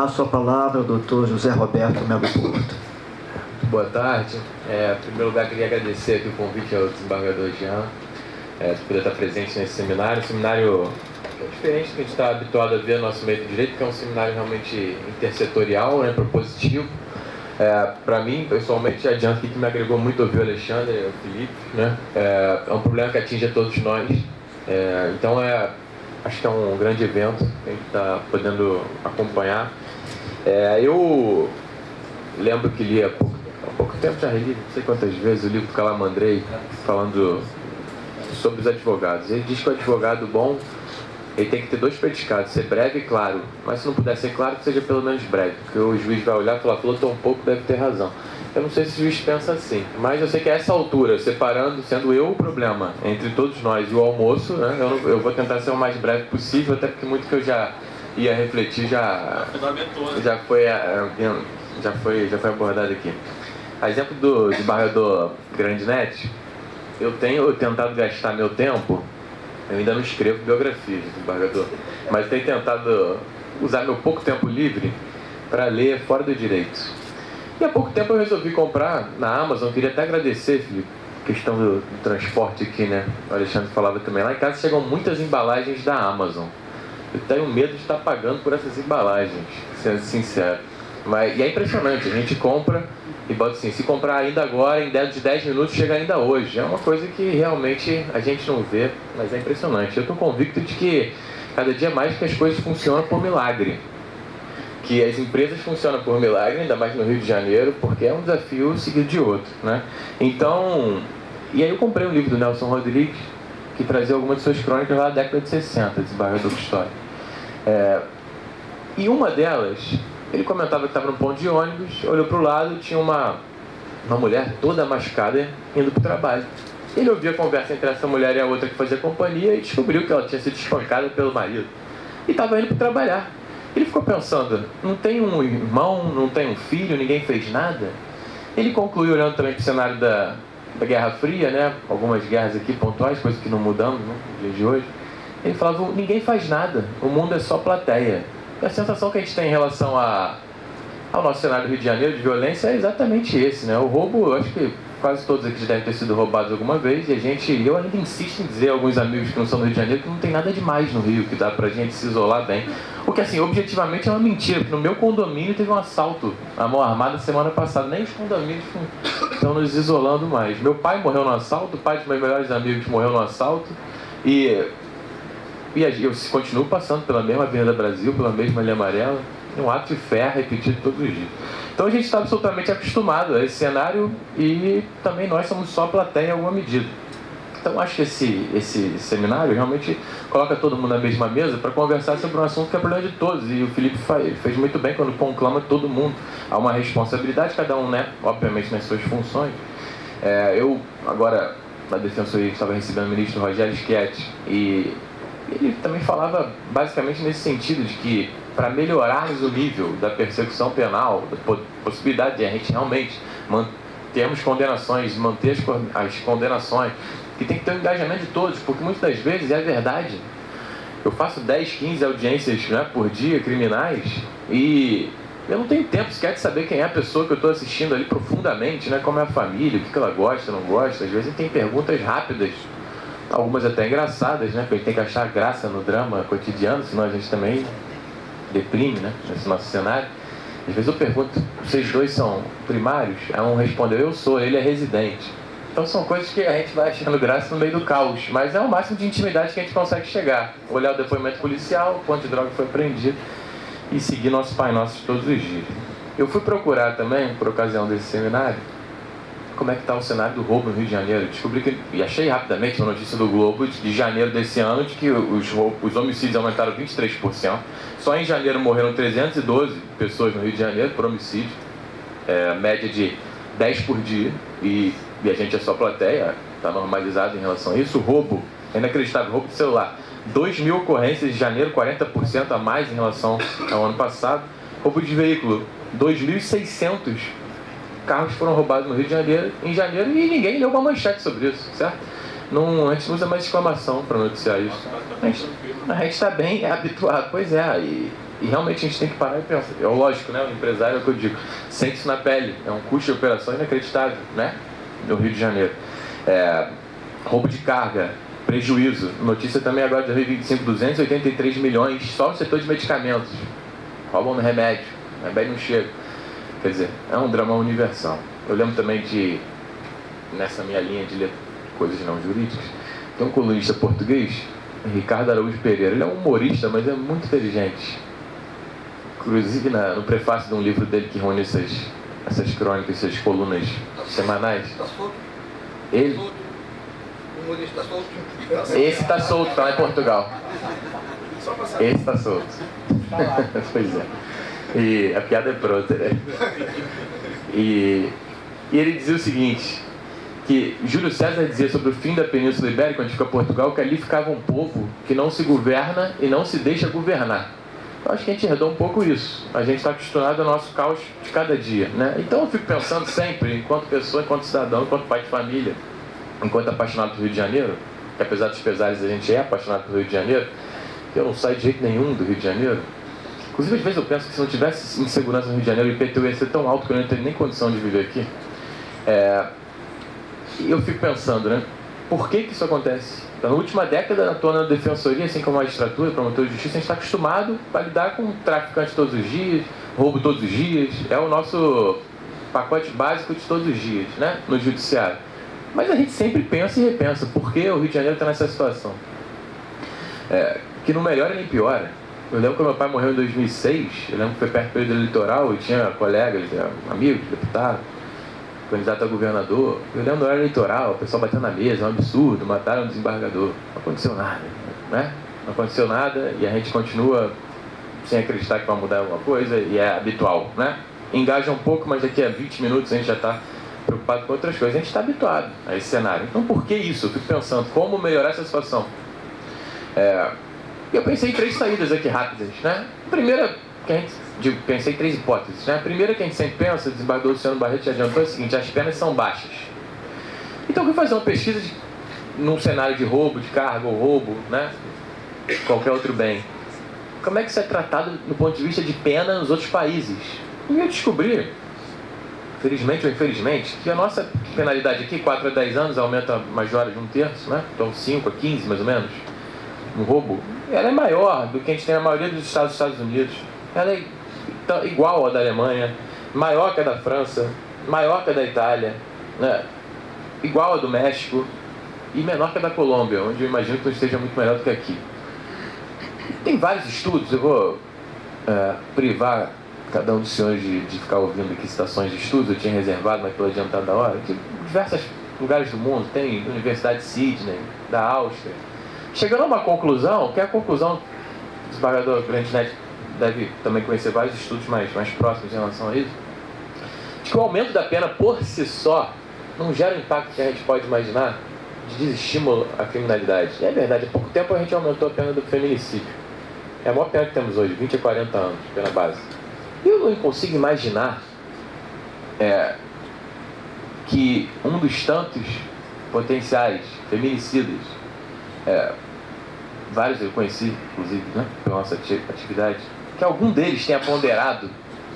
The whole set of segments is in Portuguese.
passo a palavra ao doutor José Roberto Melo Porto. Boa tarde. Em primeiro lugar, queria agradecer aqui o convite ao desembargador Jean de poder estar presente nesse seminário. Um seminário que é diferente do que a gente está habituado a ver no nosso meio de direito, que é um seminário realmente intersetorial, né, propositivo. Para mim, pessoalmente, adianto que me agregou muito ouvir o Alexandre e o Felipe, né? É um problema que atinge a todos nós. Então, acho que é um grande evento que a gente está podendo acompanhar. Eu lembro que li há pouco tempo, já li não sei quantas vezes, o livro do Calamandrei, falando sobre os advogados. Ele diz que o advogado bom, ele tem que ter dois predicados, ser breve e claro. Mas se não puder ser claro, que seja pelo menos breve. Porque o juiz vai olhar e falar, falou tão pouco, deve ter razão. Eu não sei se o juiz pensa assim, mas eu sei que a essa altura, separando, sendo eu o problema entre todos nós e o almoço, né, eu vou tentar ser o mais breve possível, até porque muito que eu já ia refletir já foi abordado aqui. A exemplo do desembargador Grandinetti, eu tenho tentado gastar meu tempo. Eu ainda não escrevo biografias de desembargador, mas tenho tentado usar meu pouco tempo livre para ler fora do direito. E há pouco tempo eu resolvi comprar na Amazon. Queria até agradecer, Felipe, questão do transporte aqui, né? O Alexandre falava também. Lá em casa chegam muitas embalagens da Amazon. Eu tenho medo de estar pagando por essas embalagens, sendo sincero. E é impressionante, a gente compra e bota assim, se comprar ainda agora, em 10 minutos, chega ainda hoje. É uma coisa que realmente a gente não vê, mas é impressionante. Eu estou convicto de que cada dia mais que as coisas funcionam por milagre. Que as empresas funcionam por milagre, ainda mais no Rio de Janeiro, porque é um desafio seguido de outro, né? Então, e aí eu comprei um livro do Nelson Rodrigues, que trazia algumas de suas crônicas lá da década de 60, desembargador Custódio. E uma delas, ele comentava que estava no ponto de ônibus, olhou para o lado e tinha uma mulher toda machucada indo para o trabalho. Ele ouvia a conversa entre essa mulher e a outra que fazia companhia e descobriu que ela tinha sido espancada pelo marido. E estava indo para trabalhar. Ele ficou pensando, não tem um irmão, não tem um filho, ninguém fez nada? Ele concluiu olhando também para o cenário da Guerra Fria, né? Algumas guerras aqui pontuais, coisas que não mudamos, né, nos dias de hoje. Ele falava, ninguém faz nada, o mundo é só plateia. E a sensação que a gente tem em relação ao nosso cenário do Rio de Janeiro de violência é exatamente esse, né? O roubo, eu acho que quase todos aqui devem ter sido roubados alguma vez, e eu ainda insisto em dizer a alguns amigos que não são do Rio de Janeiro que não tem nada demais no Rio, que dá pra gente se isolar bem. O que, assim, objetivamente é uma mentira, porque no meu condomínio teve um assalto à mão armada semana passada, nem os condomínios estão nos isolando mais. Meu pai morreu no assalto, o pai dos meus melhores amigos morreu no assalto, e eu continuo passando pela mesma Avenida Brasil, pela mesma linha amarela, um ato de fé repetido todos os dias. Então a gente está absolutamente acostumado a esse cenário e também nós somos só plateia em alguma medida. Então acho que esse seminário realmente coloca todo mundo na mesma mesa para conversar sobre um assunto que é problema de todos. E o Felipe fez muito bem quando conclama todo mundo. Há uma responsabilidade, cada um, né, obviamente, nas suas funções. Eu, agora, na Defensoria, estava recebendo o ministro Rogério Schietti e ele também falava basicamente nesse sentido de que para melhorarmos o nível da persecução penal, da possibilidade de a gente realmente termos condenações, manter as condenações, que tem que ter um engajamento de todos, porque muitas das vezes é verdade. Eu faço 10, 15 audiências, né, por dia, criminais, e eu não tenho tempo sequer de saber quem é a pessoa que eu estou assistindo ali profundamente, né, como é a família, o que ela gosta, não gosta. Às vezes tem perguntas rápidas, algumas até engraçadas, né, porque a gente tem que achar graça no drama cotidiano, senão a gente também deprime, né, nesse nosso cenário. Às vezes eu pergunto, vocês dois são primários? Aí um respondeu, eu sou, ele é residente. Então são coisas que a gente vai achando graça no meio do caos, mas é o máximo de intimidade que a gente consegue chegar. Olhar o depoimento policial, quanto de droga foi apreendido e seguir nosso Pai Nosso todos os dias. Eu fui procurar também, por ocasião desse seminário, como é que está o cenário do roubo no Rio de Janeiro. Descobri e achei rapidamente uma notícia do Globo de janeiro desse ano de que os homicídios aumentaram 23%. Só em janeiro morreram 312 pessoas no Rio de Janeiro por homicídio, média de 10 por dia, e a gente é só plateia, está normalizado em relação a isso. O roubo, é inacreditável, roubo de celular, 2.000 ocorrências de janeiro, 40% a mais em relação ao ano passado. Roubo de veículo, 2.600 carros foram roubados no Rio de Janeiro em janeiro e ninguém leu uma manchete sobre isso, certo? Não, a gente não usa mais exclamação para noticiar isso. A gente está bem habituado, pois é, E realmente a gente tem que parar e pensar. É lógico, né? O empresário é o que eu digo. Sente isso na pele. É um custo de operação inacreditável, né? No Rio de Janeiro. Roubo de carga, prejuízo. Notícia também agora de 2025, 283 milhões só no setor de medicamentos. Roubam no remédio. Bem não chega. Quer dizer, é um drama universal. Eu lembro também de, nessa minha linha de ler coisas não jurídicas, tem um colunista português, Ricardo Araújo Pereira. Ele é um humorista, mas é muito inteligente. Inclusive no prefácio de um livro dele que reúne essas crônicas, essas colunas semanais. Está solto? Ele? O humorista está solto? Esse está solto, está lá em Portugal. Só para saber. Esse está solto. Pois é. E a piada é pronta, né? E ele dizia o seguinte, que Júlio César dizia sobre o fim da Península Ibérica, onde fica Portugal, que ali ficava um povo que não se governa e não se deixa governar. Eu acho que a gente herdou um pouco isso. A gente está acostumado ao nosso caos de cada dia, né? Então eu fico pensando sempre, enquanto pessoa, enquanto cidadão, enquanto pai de família, enquanto apaixonado pelo Rio de Janeiro, que apesar dos pesares a gente é apaixonado pelo Rio de Janeiro, que eu não saio de jeito nenhum do Rio de Janeiro. Inclusive, às vezes eu penso que se não tivesse insegurança no Rio de Janeiro, o IPTU ia ser tão alto que eu não teria nem condição de viver aqui. E eu fico pensando, né? Por que isso acontece? Então, na última década, atuando na defensoria, assim como a magistratura, promotor de justiça, a gente está acostumado a lidar com traficantes todos os dias, roubo todos os dias. É o nosso pacote básico de todos os dias, né? No judiciário. Mas a gente sempre pensa e repensa. Por que o Rio de Janeiro está nessa situação? Que não melhora nem piora. Eu lembro que meu pai morreu em 2006, eu lembro que foi perto do período eleitoral, eu tinha colegas, amigos, deputados, candidato a governador. Eu lembro da hora eleitoral, o pessoal batendo na mesa, um absurdo, mataram um desembargador. Não aconteceu nada, né? Não aconteceu nada e a gente continua sem acreditar que vai mudar alguma coisa e é habitual, né? Engaja um pouco, mas daqui a 20 minutos a gente já está preocupado com outras coisas. A gente está habituado a esse cenário. Então por que isso? Eu fico pensando, como melhorar essa situação? Eu pensei em 3 saídas aqui rápidas, né? Primeira, pensei em 3 hipóteses, né? A primeira que a gente sempre pensa, o desembargador Luciano Barreto já adiantou, é o seguinte: as penas são baixas. Então eu fui fazer uma pesquisa num cenário de roubo, de carga ou roubo, né? Qualquer outro bem. Como é que isso é tratado do ponto de vista de pena nos outros países? E eu descobri, felizmente ou infelizmente, que a nossa penalidade aqui, 4 a 10 anos, aumenta majora de 1/3, né? Então 5 a 15 mais ou menos. No roubo, ela é maior do que a gente tem na maioria dos Estados Unidos. Ela é igual à da Alemanha, maior que a da França, maior que a da Itália, né? Igual a do México e menor que a da Colômbia, onde eu imagino que não esteja muito melhor do que aqui. Tem vários estudos, eu vou privar cada um dos senhores de ficar ouvindo aqui citações de estudos, eu tinha reservado, mas pelo adiantado da hora, de diversos lugares do mundo, tem Universidade de Sydney, da Áustria, chegando a uma conclusão, que é a conclusão, o desembargador Grandinetti deve também conhecer vários estudos mais próximos em relação a isso, de que o aumento da pena por si só não gera o impacto que a gente pode imaginar de desestímulo à criminalidade. E é verdade, há pouco tempo a gente aumentou a pena do feminicídio. É a maior pena que temos hoje, 20 a 40 anos, pena base. E eu não consigo imaginar que um dos tantos potenciais feminicidas, vários eu conheci, inclusive, né, pela nossa atividade, que algum deles tenha ponderado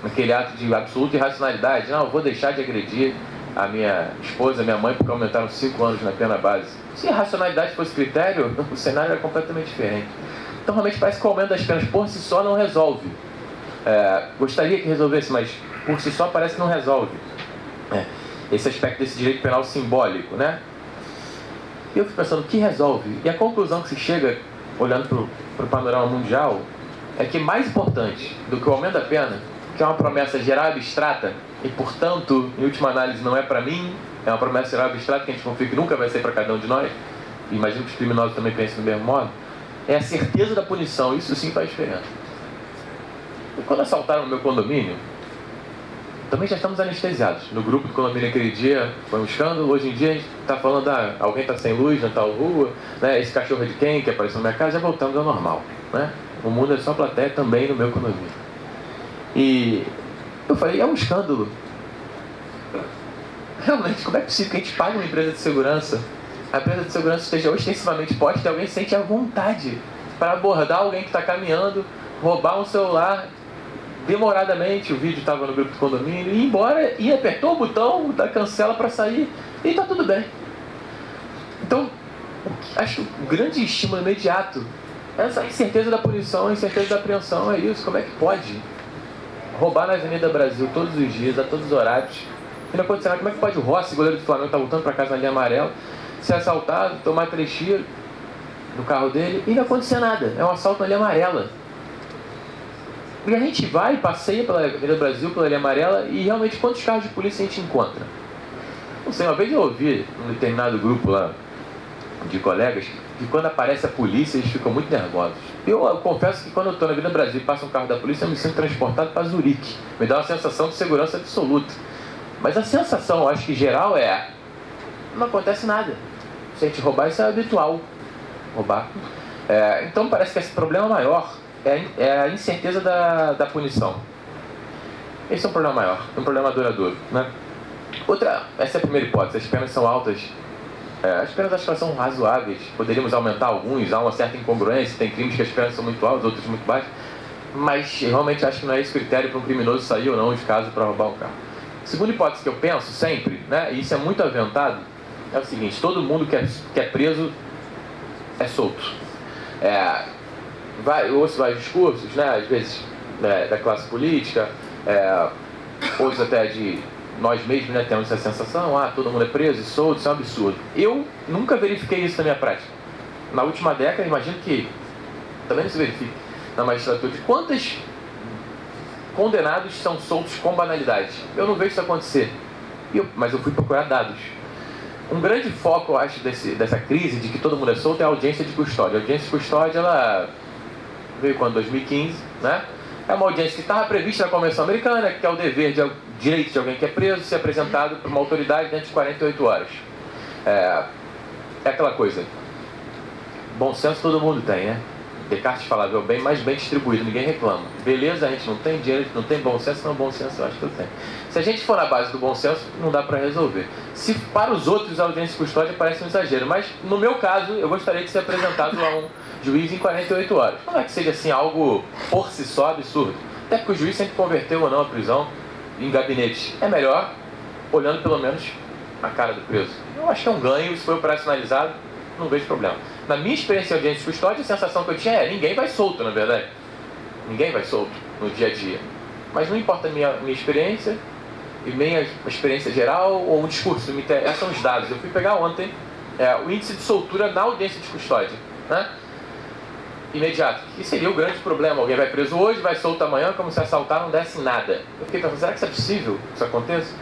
naquele ato de absoluta irracionalidade: não, eu vou deixar de agredir a minha esposa, a minha mãe, porque aumentaram 5 anos na pena base. Se a racionalidade fosse critério, o cenário era completamente diferente. Então realmente parece que o aumento das penas por si só não resolve. Gostaria que resolvesse, mas por si só parece que não resolve esse aspecto desse direito penal simbólico, né? E eu fico pensando, o que resolve? E a conclusão que se chega, olhando para o panorama mundial, é que mais importante do que o aumento da pena, que é uma promessa geral abstrata, e portanto, em última análise, não é para mim, é uma promessa geral abstrata que a gente confia que nunca vai ser para cada um de nós, e imagino que os criminosos também pensem do mesmo modo, é a certeza da punição. Isso sim faz diferença. E quando assaltaram o meu condomínio, também já estamos anestesiados. No grupo do condomínio aquele dia foi um escândalo. Hoje em dia a gente está falando, alguém está sem luz na tal rua, né? Esse cachorro é de quem que apareceu na minha casa, já voltamos ao normal, né? O mundo é só plateia também no meu condomínio. E eu falei, é um escândalo. Realmente, como é possível que a gente pague uma empresa de segurança, a empresa de segurança esteja ostensivamente posta e alguém sente a vontade para abordar alguém que está caminhando roubar um celular demoradamente, o vídeo estava no grupo do condomínio, e ir embora e apertou o botão da cancela para sair e está tudo bem. Então, acho que o grande estímulo imediato é essa incerteza da punição, a incerteza da apreensão, é isso. Como é que pode roubar na Avenida Brasil todos os dias, a todos os horários, e não acontece nada? Como é que pode o Rossi, goleiro do Flamengo, estar voltando para casa na linha amarela, ser assaltado, tomar 3 tiros no carro dele e não acontecer nada? É um assalto na linha amarela. E a gente vai, passeia pela Avenida Brasil, pela linha amarela, e realmente quantos carros de polícia a gente encontra? Não sei, uma vez eu ouvi num determinado grupo lá de colegas que quando aparece a polícia eles ficam muito nervosos. Eu confesso que quando eu estou na Avenida Brasil e passa um carro da polícia, eu me sinto transportado para Zurique. Me dá uma sensação de segurança absoluta. Mas a sensação, eu acho que geral, é: não acontece nada. Se a gente roubar, isso é habitual. Roubar. Então parece que esse problema maior é a incerteza da punição. Esse é um problema maior, um problema duradouro, né? Essa é a primeira hipótese. As penas são altas. As penas, acho que elas são razoáveis. Poderíamos aumentar alguns, há uma certa incongruência. Tem crimes que as penas são muito altas, outros muito baixas. Mas realmente acho que não é esse critério para um criminoso sair ou não de casa para roubar um carro. Segunda hipótese que eu penso sempre, né, e isso é muito aventado, é o seguinte: todo mundo que é preso é solto. Eu ouço vários discursos, né, às vezes da classe política, outros até de nós mesmos, né, temos essa sensação: todo mundo é preso e solto, isso é um absurdo. Eu nunca verifiquei isso na minha prática. Na última década, imagino que também não se verifique na magistratura. De quantos condenados são soltos com banalidade? Eu não vejo isso acontecer. Mas eu fui procurar dados. Um grande foco, eu acho, dessa crise de que todo mundo é solto é a audiência de custódia. A audiência de custódia, ela veio quando? 2015, né? É uma audiência que estava prevista na Convenção Americana, que é o dever de direito de alguém que é preso ser apresentado por uma autoridade dentro de 48 horas. É aquela coisa. Bom senso todo mundo tem, né? Descartes falava: é o bem mais bem distribuído, ninguém reclama. Beleza, a gente não tem dinheiro, a gente não tem bom senso, não, bom senso eu acho que eu tenho. Se a gente for na base do bom senso, não dá para resolver. Se para os outros a audiência de custódia parece um exagero, mas no meu caso, eu gostaria de ser apresentado a um juiz em 48 horas. Não é que seja assim algo por si só absurdo. Até porque o juiz sempre converteu ou não a prisão em gabinete. É melhor olhando pelo menos a cara do preso. Eu acho que é um ganho, se for operacionalizado, não vejo problema. Na minha experiência de audiência de custódia, a sensação que eu tinha ninguém vai solto, na verdade. Ninguém vai solto no dia a dia. Mas não importa a minha experiência, e nem a experiência geral ou um discurso. Me interessam são os dados. Eu fui pegar ontem o índice de soltura na audiência de custódia, né? Imediato. Que seria o grande problema. Alguém vai preso hoje, vai solto amanhã, como se assaltar não desse nada. Eu fiquei pensando: será que isso é possível que isso aconteça?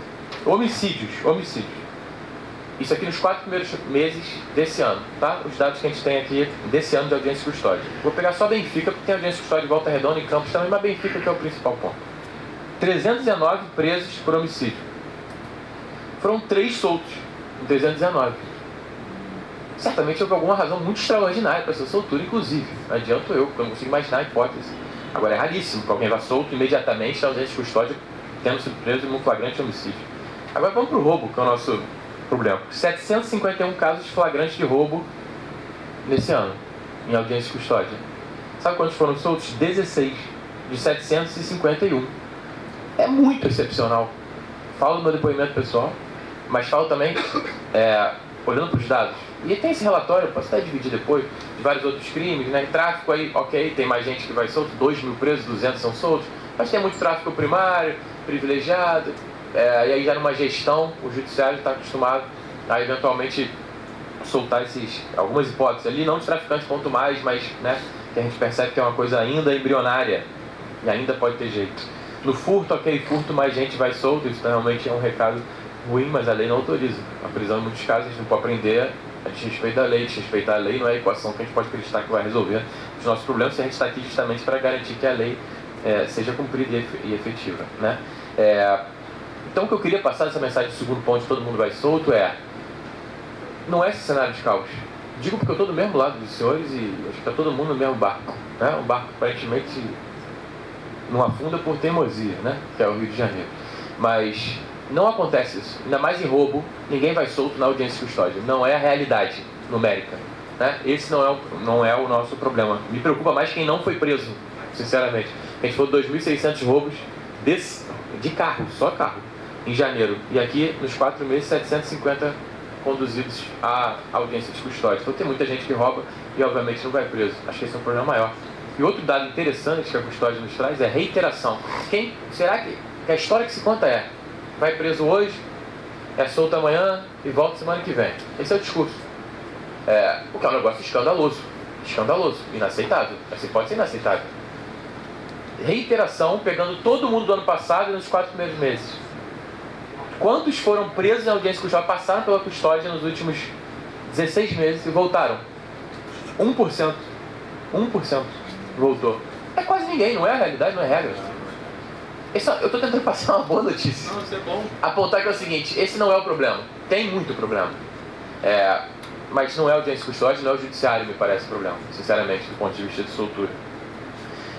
Homicídios. Isso aqui nos 4 primeiros meses desse ano, tá? Os dados que a gente tem aqui desse ano de audiência de custódia. Vou pegar só Benfica, porque tem audiência de custódia de Volta Redonda e Campos também, mas Benfica que é o principal ponto. 319 presos por homicídio. Foram 3 soltos em 319. Certamente houve alguma razão muito extraordinária para essa soltura, inclusive. Não adianto eu, porque eu não consigo imaginar a hipótese. Agora, é raríssimo que alguém vá solto imediatamente na audiência de custódia, tendo sido preso em um flagrante homicídio. Agora vamos para o roubo, que é o nosso problema. 751 casos flagrantes de roubo nesse ano, em audiência de custódia. Sabe quantos foram soltos? 16 de 751. É muito excepcional. Falo do meu depoimento pessoal, mas falo também olhando para os dados. E tem esse relatório, posso até dividir depois, de vários outros crimes, né? Tráfico aí, ok, tem mais gente que vai solto, 2.000 presos, 200 são soltos, mas tem muito tráfico primário, privilegiado, e aí já numa gestão, o judiciário está acostumado a eventualmente soltar algumas hipóteses ali, não de traficantes ponto mais, mas né, que a gente percebe que é uma coisa ainda embrionária e ainda pode ter jeito. No furto, ok, furto, mais gente vai solto, isso realmente é um recado ruim, mas a lei não autoriza. A prisão, em muitos casos, a gente não pode prender a desrespeito da lei. Desrespeitar a lei não é a equação que a gente pode acreditar que vai resolver os nossos problemas, se a gente está aqui justamente para garantir que a lei seja cumprida e efetiva, né? Então, o que eu queria passar nessa mensagem do segundo ponto de todo mundo vai solto não é esse cenário de caos. Digo porque eu estou do mesmo lado dos senhores e acho que está todo mundo no mesmo barco, né? Um barco aparentemente não afunda por teimosia, né? Que é o Rio de Janeiro. Mas não acontece isso. Ainda mais em roubo, ninguém vai solto na audiência de custódia. Não é a realidade numérica, né? Esse não é o nosso problema. Me preocupa mais quem não foi preso sinceramente. A gente falou 2.600 roubos de carro, só carro, em janeiro. E aqui, nos 4 meses, 750 conduzidos à audiência de custódia. Então tem muita gente que rouba e, obviamente, não vai preso. Acho que esse é um problema maior. E outro dado interessante que a custódia nos traz é reiteração. Será que a história que se conta vai preso hoje, é solto amanhã e volta semana que vem? Esse é o discurso. O que é um negócio escandaloso. Escandaloso, inaceitável. Assim pode ser inaceitável. Reiteração, pegando todo mundo do ano passado e nos 4 primeiros meses. Quantos foram presos em audiência de custódia, passaram pela custódia nos últimos 16 meses e voltaram? 1%. 1% voltou. É quase ninguém, não é a realidade, não é regra. Eu estou tentando passar uma boa notícia. Não, isso é bom. Apontar que é o seguinte, esse não é o problema. Tem muito problema. Mas não é a audiência de custódia, não é o judiciário, me parece, o problema. Sinceramente, do ponto de vista de soltura.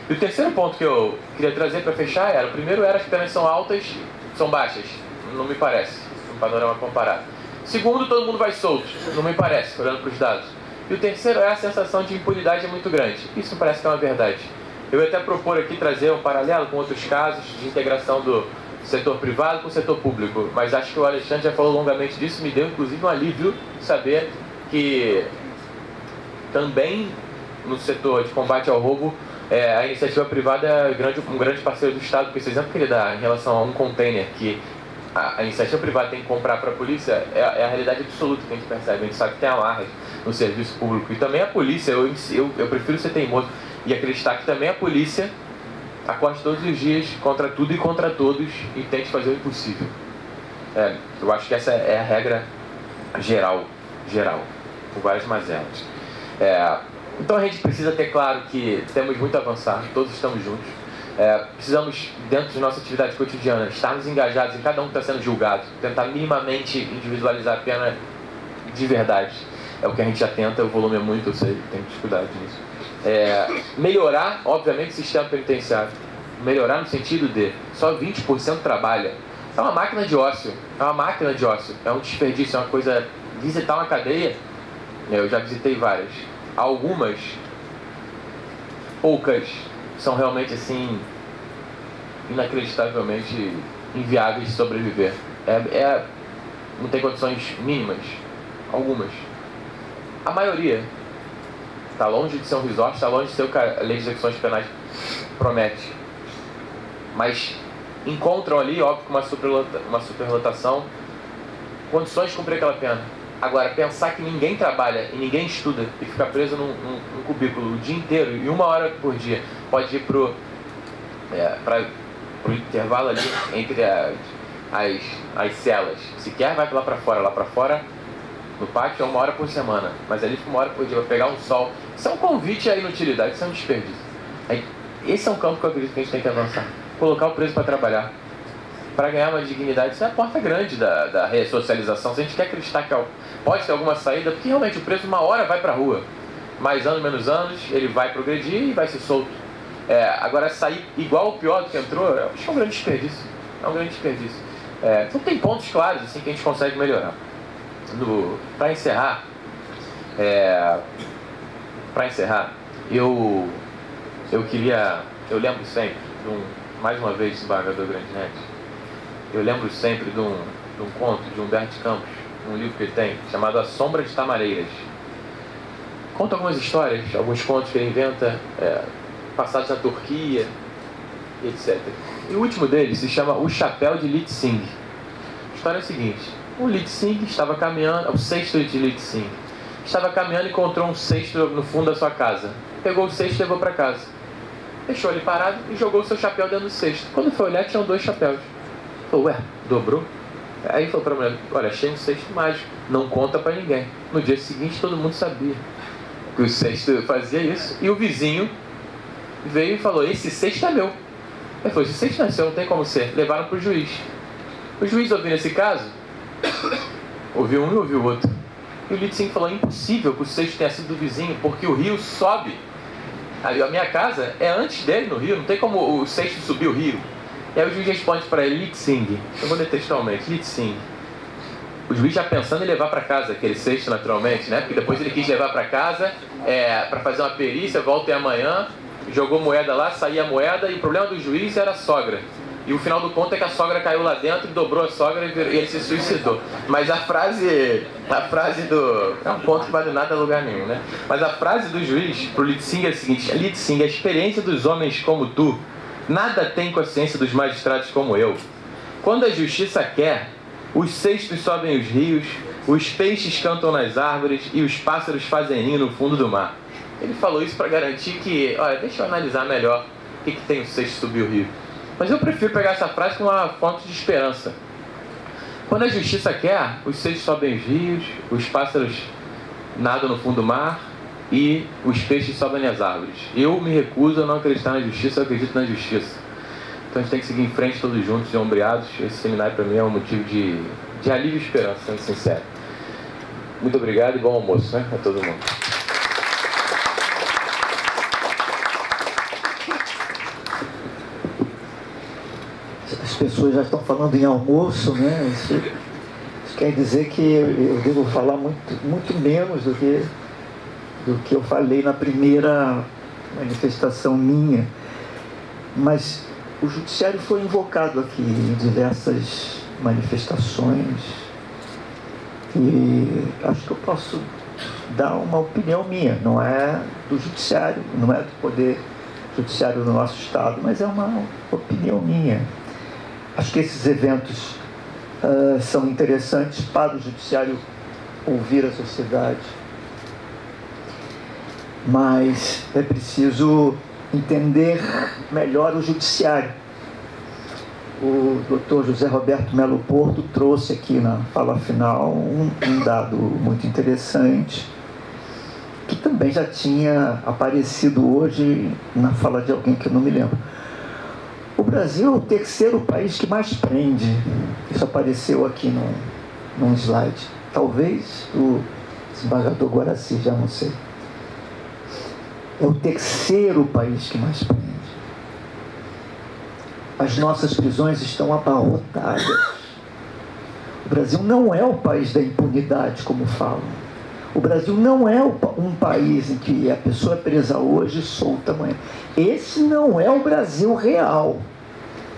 E o terceiro ponto que eu queria trazer para fechar o primeiro era que as penas são altas, são baixas. Não me parece, um panorama comparado. Segundo, todo mundo vai solto. Não me parece, olhando para os dados. E o terceiro a sensação de impunidade é muito grande. Isso me parece que é uma verdade. Eu ia até propor aqui trazer um paralelo com outros casos de integração do setor privado com o setor público. Mas acho que o Alexandre já falou longamente disso, me deu inclusive um alívio saber que também no setor de combate ao roubo a iniciativa privada é um grande parceiro do Estado, porque esse exemplo que ele dá em relação a um container que a iniciativa privada tem que comprar para a polícia é a realidade absoluta que a gente percebe. A gente sabe que tem amarras no serviço público. E também a polícia, eu prefiro ser teimoso e acreditar que também a polícia acorde todos os dias contra tudo e contra todos e tente fazer o impossível. Eu acho que essa é a regra geral, com várias mazelas. Então a gente precisa ter claro que temos muito a avançar, todos estamos juntos. Precisamos, dentro de nossa atividade cotidiana, estarmos engajados em cada um que está sendo julgado, tentar minimamente individualizar a pena de verdade. É o que a gente já tenta, o volume é muito, eu sei, tem dificuldade nisso. Melhorar, obviamente, o sistema penitenciário. Melhorar no sentido de só 20% trabalha. É uma máquina de ócio, é um desperdício, é uma coisa... Visitar uma cadeia, eu já visitei várias. Algumas, poucas, são realmente assim inacreditavelmente inviáveis de sobreviver. Não tem condições mínimas. Algumas. A maioria está longe de ser um resort, está longe de ser o que a lei de execuções penais promete. Mas encontram ali, óbvio, com uma superlotação, condições de cumprir aquela pena. Agora, pensar que ninguém trabalha e ninguém estuda e fica preso num cubículo o dia inteiro e 1 hora por dia pode ir pro intervalo ali entre as celas. Se quer, vai lá para fora, no pátio é 1 hora por semana, mas ali fica 1 hora por dia, vai pegar um sol. Isso é um convite à inutilidade, isso é um desperdício. Esse é um campo que eu acredito que a gente tem que avançar. Colocar o preso para trabalhar. Para ganhar uma dignidade, isso é a porta grande da ressocialização. Se a gente quer acreditar que pode ter alguma saída, porque realmente o preso 1 hora vai para a rua. Mais anos, menos anos, ele vai progredir e vai ser solto. Agora, sair igual ou pior do que entrou, eu acho que é um grande desperdício. Então tem pontos claros assim, que a gente consegue melhorar. Para encerrar, eu lembro sempre, mais uma vez, desembargador Grande Neto, eu lembro sempre de um conto de Humberto de Campos, um livro que ele tem, chamado A Sombra de Tamareiras. Conta algumas histórias, alguns contos que ele inventa, passados na Turquia, etc. E o último deles se chama O Chapéu de Lit Singh. A história é a seguinte: o Lit Singh estava caminhando, o cesto de Lit Singh, estava caminhando e encontrou um cesto no fundo da sua casa. Pegou o cesto e levou para casa. Deixou ele parado e jogou o seu chapéu dentro do cesto. Quando foi olhar, tinham 2 chapéus. Falou, dobrou? Aí falou para a mulher, olha, achei um cesto mágico, não conta para ninguém. No dia seguinte todo mundo sabia que o cesto fazia isso. E o vizinho veio e falou, esse cesto é meu. Ele falou, esse cesto não é seu, não tem como ser. Levaram para o juiz. O juiz, ouvindo esse caso, ouviu um e ouviu o outro. E o Lit Singh falou, é impossível que o cesto tenha sido do vizinho, porque o rio sobe. A minha casa é antes dele no rio, não tem como o cesto subir o rio. E aí o juiz responde para ele, Lit Singh, eu vou ler textualmente, Lit Singh. O juiz já pensando em levar para casa aquele cesto, naturalmente, né? Porque depois ele quis levar para casa para fazer uma perícia, voltem amanhã. jogou moeda lá, saía a moeda, e o problema do juiz era a sogra. E o final do conto é que a sogra caiu lá dentro, dobrou a sogra e ele se suicidou. Mas a frase do... É um conto que vale nada a lugar nenhum, né? Mas a frase do juiz pro Litsing é a seguinte: Litsing, a experiência dos homens como tu nada tem com a ciência dos magistrados como eu. Quando a justiça quer, os cestos sobem os rios, os peixes cantam nas árvores e os pássaros fazem ninho no fundo do mar. Ele falou isso para garantir que, olha, deixa eu analisar melhor o que tem o cesto subir o rio. Mas eu prefiro pegar essa frase como uma fonte de esperança. Quando a justiça quer, os cestos sobem os rios, os pássaros nadam no fundo do mar e os peixes sobem nas árvores. Eu me recuso a não acreditar na justiça, eu acredito na justiça. Então a gente tem que seguir em frente todos juntos e ombreados. Esse seminário para mim é um motivo de alívio e esperança, sendo sincero. Muito obrigado e bom almoço, né, a todo mundo. As pessoas já estão falando em almoço, né? Isso quer dizer que eu devo falar muito menos do que eu falei na primeira manifestação minha. Mas o judiciário foi invocado aqui em diversas manifestações e acho que eu posso dar uma opinião minha, não é do judiciário, não é do poder judiciário do nosso estado, mas é uma opinião minha. Acho que esses eventos são interessantes para o judiciário ouvir a sociedade, mas é preciso entender melhor o judiciário. O Dr. José Roberto Melo Porto trouxe aqui na fala final um dado muito interessante, que também já tinha aparecido hoje na fala de alguém que eu não me lembro. O Brasil é o terceiro país que mais prende. Isso apareceu aqui num slide. Talvez o desembargador Guaraci, já não sei. É o terceiro país que mais prende. As nossas prisões estão abarrotadas. O Brasil não é o país da impunidade, como falam. O Brasil não é um país em que a pessoa é presa hoje e solta amanhã. Esse não é o Brasil real.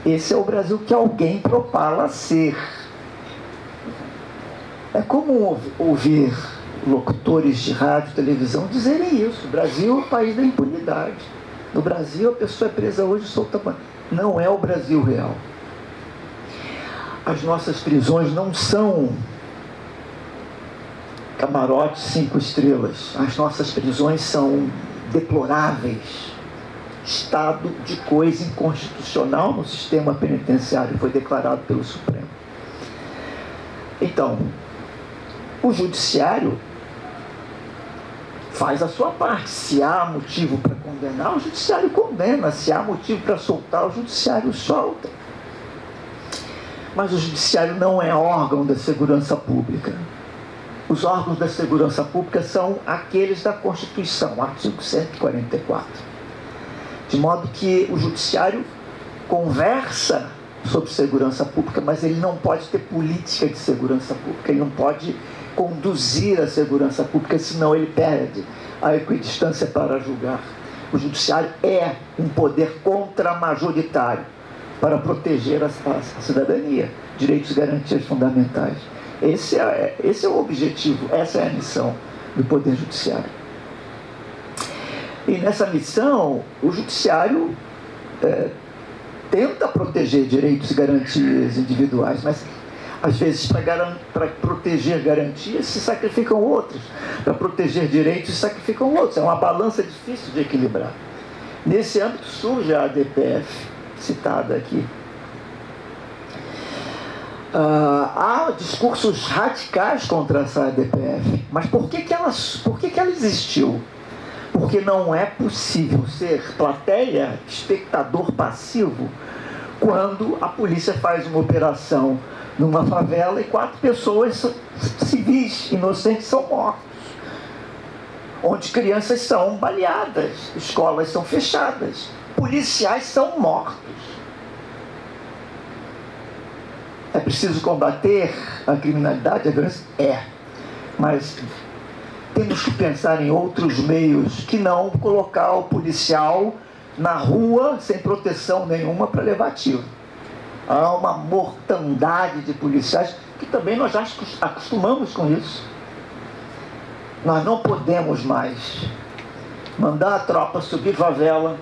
Esse é o Brasil que alguém propala ser. É comum ouvir locutores de rádio e televisão dizerem isso. O Brasil é o país da impunidade. No Brasil, a pessoa é presa hoje e solta amanhã. Não é o Brasil real. As nossas prisões não são camarotes 5 estrelas. As nossas prisões são deploráveis. Estado de coisa inconstitucional no sistema penitenciário, foi declarado pelo Supremo. Então, o judiciário faz a sua parte. Se há motivo para condenar, o judiciário condena. Se há motivo para soltar, o judiciário solta. Mas o judiciário não é órgão da segurança pública. Os órgãos da segurança pública são aqueles da Constituição, artigo 144. De modo que o judiciário conversa sobre segurança pública, mas ele não pode ter política de segurança pública, ele não pode conduzir a segurança pública, senão ele perde a equidistância para julgar. O judiciário é um poder contramajoritário para proteger a cidadania, direitos e garantias fundamentais. Esse é o objetivo, essa é a missão do Poder Judiciário. E nessa missão, o Judiciário tenta proteger direitos e garantias individuais, mas às vezes para proteger garantias se sacrificam outros, para proteger direitos se sacrificam outros. É uma balança difícil de equilibrar. Nesse âmbito surge a ADPF, citada aqui. Há discursos radicais contra essa ADPF, mas por que ela existiu? Porque não é possível ser plateia, espectador passivo, quando a polícia faz uma operação numa favela e 4 pessoas civis, inocentes, são mortos. Onde crianças são baleadas, escolas são fechadas, policiais são mortos. É preciso combater a criminalidade, a violência? É. Mas temos que pensar em outros meios que não colocar o policial na rua sem proteção nenhuma para levar tiro. Há uma mortandade de policiais que também nós já acostumamos com isso. Nós não podemos mais mandar a tropa subir favela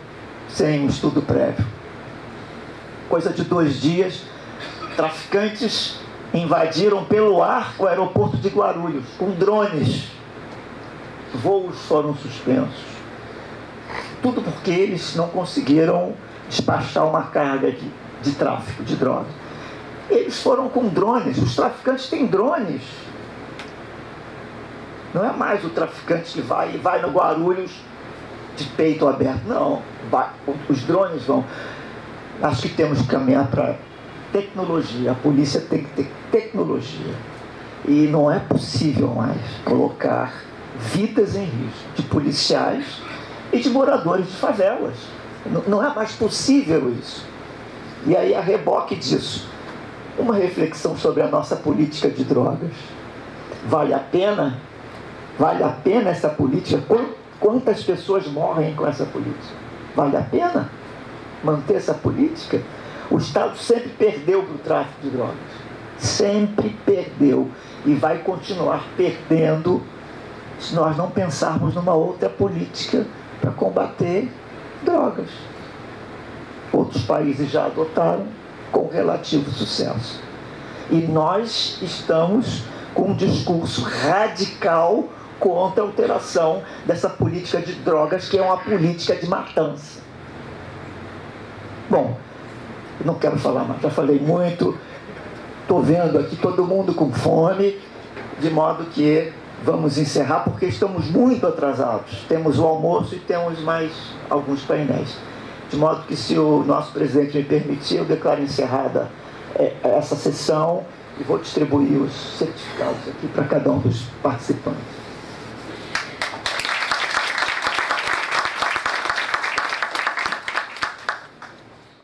sem um estudo prévio. Coisa de 2 dias, traficantes invadiram pelo ar o aeroporto de Guarulhos, com drones. Voos foram suspensos. Tudo porque eles não conseguiram despachar uma carga de tráfico de drogas. Eles foram com drones. Os traficantes têm drones. Não é mais o traficante que vai no Guarulhos de peito aberto. Não. Os drones vão. Acho que temos que caminhar para tecnologia. A polícia tem que ter tecnologia. E não é possível mais colocar vidas em risco de policiais e de moradores de favelas. Não é mais possível isso. E aí, a reboque disso, uma reflexão sobre a nossa política de drogas. Vale a pena? Vale a pena essa política? Quantas pessoas morrem com essa política? Vale a pena manter essa política? O Estado sempre perdeu para o tráfico de drogas. Sempre perdeu. E vai continuar perdendo se nós não pensarmos numa outra política para combater drogas. Outros países já adotaram com relativo sucesso. E nós estamos com um discurso radical contra a alteração dessa política de drogas, que é uma política de matança. Bom, não quero falar mais, já falei muito. Estou vendo aqui todo mundo com fome, de modo que vamos encerrar, porque estamos muito atrasados. Temos o almoço e temos mais alguns painéis. De modo que, se o nosso presidente me permitir, eu declaro encerrada essa sessão e vou distribuir os certificados aqui para cada um dos participantes.